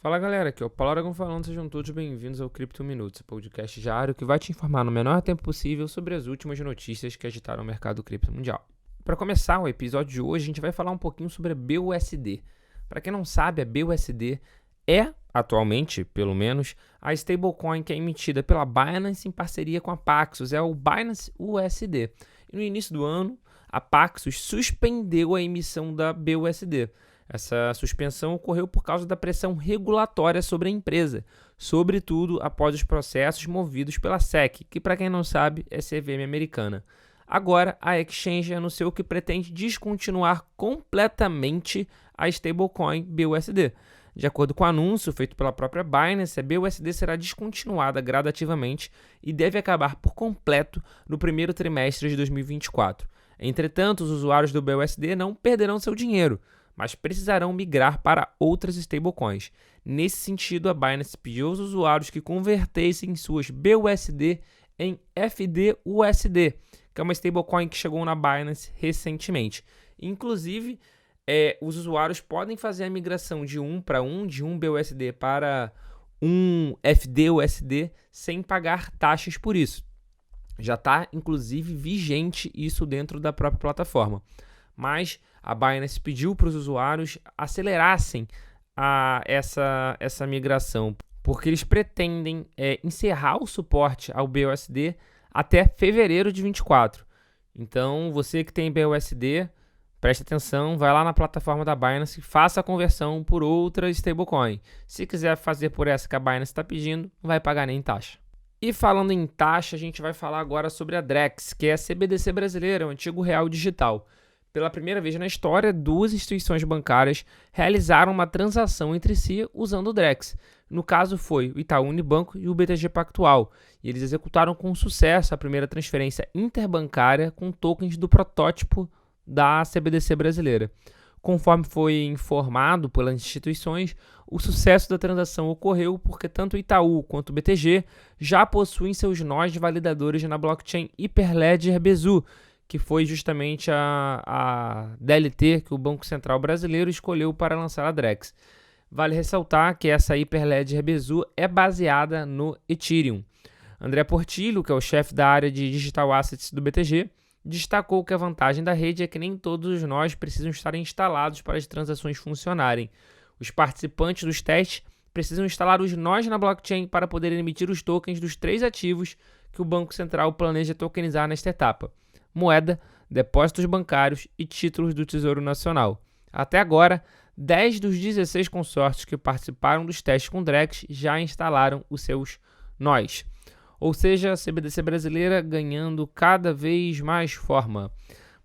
Fala galera, aqui é o Paulo Aragão falando, sejam todos bem-vindos ao Cripto Minutos, podcast diário que vai te informar no menor tempo possível sobre as últimas notícias que agitaram o mercado cripto mundial. Para começar o episódio de hoje, a gente vai falar um pouquinho sobre a BUSD. Para quem não sabe, a BUSD é, atualmente, pelo menos, a stablecoin que é emitida pela Binance em parceria com a Paxos, é o Binance USD. E no início do ano, a Paxos suspendeu a emissão da BUSD. Essa suspensão ocorreu por causa da pressão regulatória sobre a empresa, sobretudo após os processos movidos pela SEC, que para quem não sabe é CVM americana. Agora, a exchange anunciou que pretende descontinuar completamente a stablecoin BUSD. De acordo com o anúncio feito pela própria Binance, a BUSD será descontinuada gradativamente e deve acabar por completo no primeiro trimestre de 2024. Entretanto, os usuários do BUSD não perderão seu dinheiro, mas precisarão migrar para outras stablecoins. Nesse sentido, a Binance pediu aos usuários que convertessem suas BUSD em FDUSD, que é uma stablecoin que chegou na Binance recentemente. Inclusive, os usuários podem fazer a migração de um BUSD para um FDUSD sem pagar taxas por isso. Já está, inclusive, vigente isso dentro da própria plataforma. Mas a Binance pediu para os usuários acelerassem essa migração, porque eles pretendem encerrar o suporte ao BUSD até fevereiro de 2024. Então, você que tem BUSD, preste atenção, vai lá na plataforma da Binance e faça a conversão por outra stablecoin. Se quiser fazer por essa que a Binance está pedindo, não vai pagar nem taxa. E falando em taxa, a gente vai falar agora sobre a Drex, que é a CBDC brasileira, o antigo real digital. Pela primeira vez na história, duas instituições bancárias realizaram uma transação entre si usando o Drex. No caso foi o Itaú Unibanco e o BTG Pactual, e eles executaram com sucesso a primeira transferência interbancária com tokens do protótipo da CBDC brasileira. Conforme foi informado pelas instituições, o sucesso da transação ocorreu porque tanto o Itaú quanto o BTG já possuem seus nós validadores na blockchain Hyperledger Besu, que foi justamente a DLT que o Banco Central brasileiro escolheu para lançar a Drex. Vale ressaltar que essa Hyperledger Besu é baseada no Ethereum. André Portillo, que é o chefe da área de Digital Assets do BTG, destacou que a vantagem da rede é que nem todos os nós precisam estar instalados para as transações funcionarem. Os participantes dos testes precisam instalar os nós na blockchain para poder emitir os tokens dos 3 ativos que o Banco Central planeja tokenizar nesta etapa: moeda, depósitos bancários e títulos do Tesouro Nacional. Até agora, 10 dos 16 consórcios que participaram dos testes com Drex já instalaram os seus nós. Ou seja, a CBDC brasileira ganhando cada vez mais forma.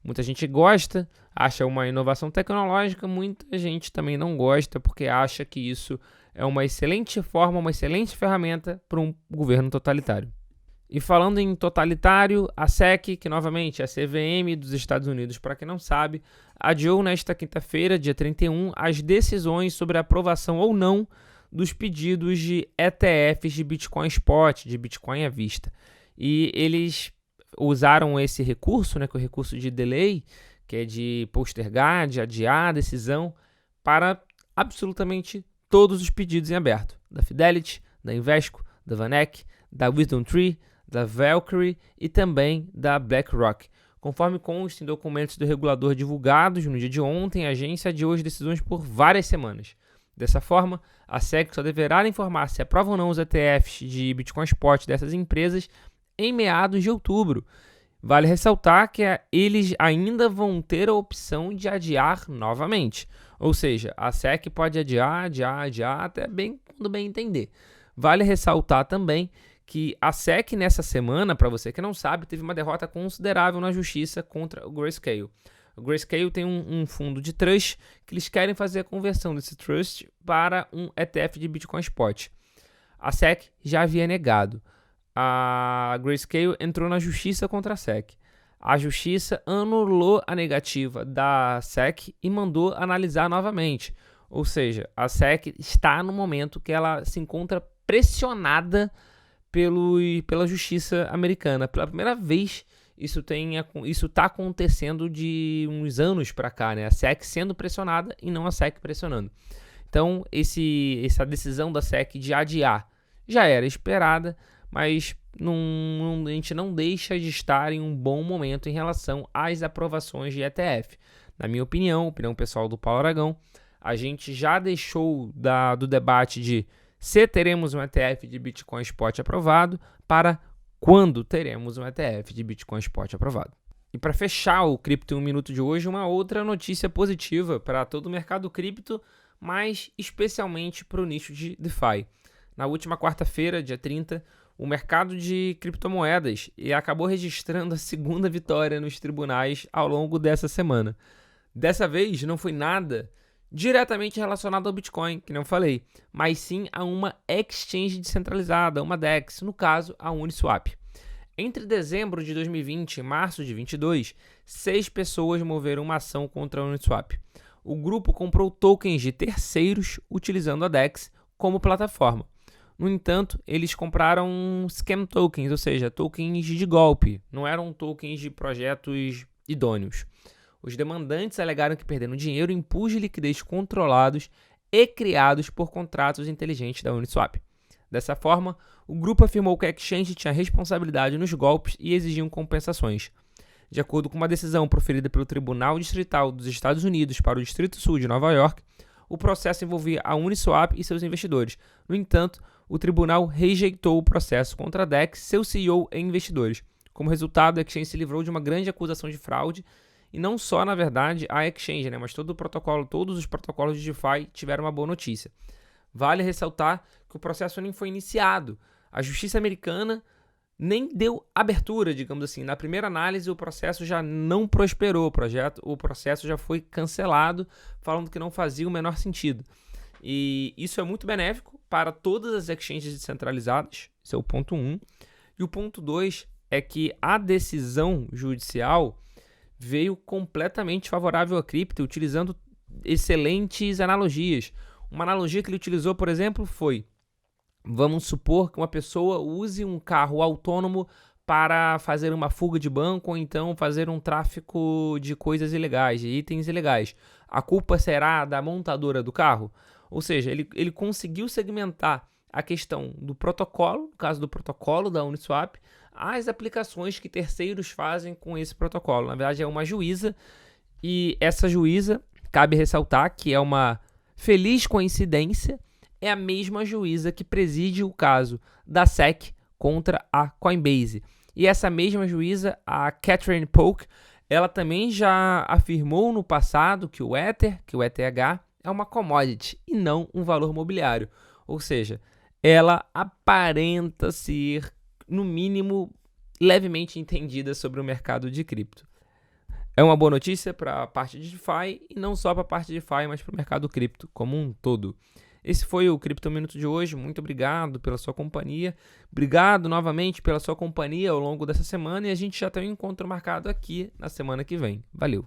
Muita gente gosta, acha uma inovação tecnológica, muita gente também não gosta porque acha que isso é uma excelente forma, uma excelente ferramenta para um governo totalitário. E falando em totalitário, a SEC, que novamente é a CVM dos Estados Unidos, para quem não sabe, adiou nesta quinta-feira, dia 31, as decisões sobre a aprovação ou não dos pedidos de ETFs de Bitcoin Spot, de Bitcoin à vista. E eles usaram esse recurso, que é o recurso de delay, que é de postergar, de adiar a decisão, para absolutamente todos os pedidos em aberto. Da Fidelity, da Invesco, da VanEck, da WisdomTree, da Valkyrie e também da BlackRock. Conforme consta em documentos do regulador divulgados no dia de ontem, a agência adiou as decisões por várias semanas. Dessa forma, a SEC só deverá informar se aprova ou não os ETFs de Bitcoin Spot dessas empresas em meados de outubro. Vale ressaltar que eles ainda vão ter a opção de adiar novamente. Ou seja, a SEC pode adiar até quando bem entender. Vale ressaltar também que a SEC nessa semana, para você que não sabe, teve uma derrota considerável na justiça contra o Grayscale. O Grayscale tem um fundo de trust que eles querem fazer a conversão desse trust para um ETF de Bitcoin Spot. A SEC já havia negado. A Grayscale entrou na justiça contra a SEC. A justiça anulou a negativa da SEC e mandou analisar novamente. Ou seja, a SEC está no momento que ela se encontra pressionada pela justiça americana. Pela primeira vez, isso está acontecendo de uns anos para cá, A SEC sendo pressionada e não a SEC pressionando. Então, essa decisão da SEC de adiar já era esperada, mas a gente não deixa de estar em um bom momento em relação às aprovações de ETF. Na minha opinião pessoal do Paulo Aragão, a gente já deixou do debate de se teremos um ETF de Bitcoin Spot aprovado para quando teremos um ETF de Bitcoin Spot aprovado. E para fechar o Cripto em 1 Minuto de hoje, uma outra notícia positiva para todo o mercado cripto, mas especialmente para o nicho de DeFi. Na última quarta-feira, dia 30, o mercado de criptomoedas acabou registrando a segunda vitória nos tribunais ao longo dessa semana. Dessa vez não foi nada diretamente relacionado ao Bitcoin, que não falei, mas sim a uma exchange descentralizada, uma DEX, no caso a Uniswap. Entre dezembro de 2020 e março de 2022, 6 pessoas moveram uma ação contra a Uniswap. O grupo comprou tokens de terceiros utilizando a DEX como plataforma. No entanto, eles compraram scam tokens, ou seja, tokens de golpe, não eram tokens de projetos idôneos. Os demandantes alegaram que perderam dinheiro em pools de liquidez controlados e criados por contratos inteligentes da Uniswap. Dessa forma, o grupo afirmou que a exchange tinha responsabilidade nos golpes e exigiam compensações. De acordo com uma decisão proferida pelo Tribunal Distrital dos Estados Unidos para o Distrito Sul de Nova York, o processo envolvia a Uniswap e seus investidores. No entanto, o tribunal rejeitou o processo contra a DEX, seu CEO e investidores. Como resultado, a exchange se livrou de uma grande acusação de fraude. E não só, na verdade, a exchange, mas todos os protocolos de DeFi tiveram uma boa notícia. Vale ressaltar que o processo nem foi iniciado. A justiça americana nem deu abertura, digamos assim. Na primeira análise, o processo já não prosperou. O processo já foi cancelado, falando que não fazia o menor sentido. E isso é muito benéfico para todas as exchanges descentralizadas. Esse é o ponto 1. E o ponto 2 é que a decisão judicial veio completamente favorável à cripto, utilizando excelentes analogias. Uma analogia que ele utilizou, por exemplo, foi: vamos supor que uma pessoa use um carro autônomo para fazer uma fuga de banco ou então fazer um tráfico de coisas ilegais, de itens ilegais. A culpa será da montadora do carro? Ou seja, ele conseguiu segmentar a questão do protocolo, no caso do protocolo da Uniswap, as aplicações que terceiros fazem com esse protocolo. Na verdade, é uma juíza, e essa juíza, cabe ressaltar que é uma feliz coincidência, é a mesma juíza que preside o caso da SEC contra a Coinbase. E essa mesma juíza, a Catherine Polk, ela também já afirmou no passado que o Ether, que o ETH, é uma commodity e não um valor mobiliário. Ou seja, ela aparenta ser, no mínimo, levemente entendida sobre o mercado de cripto. É uma boa notícia para a parte de DeFi, e não só para a parte de DeFi, mas para o mercado cripto como um todo. Esse foi o Cripto Minuto de hoje. Muito obrigado pela sua companhia. Obrigado novamente pela sua companhia ao longo dessa semana, e a gente já tem um encontro marcado aqui na semana que vem. Valeu!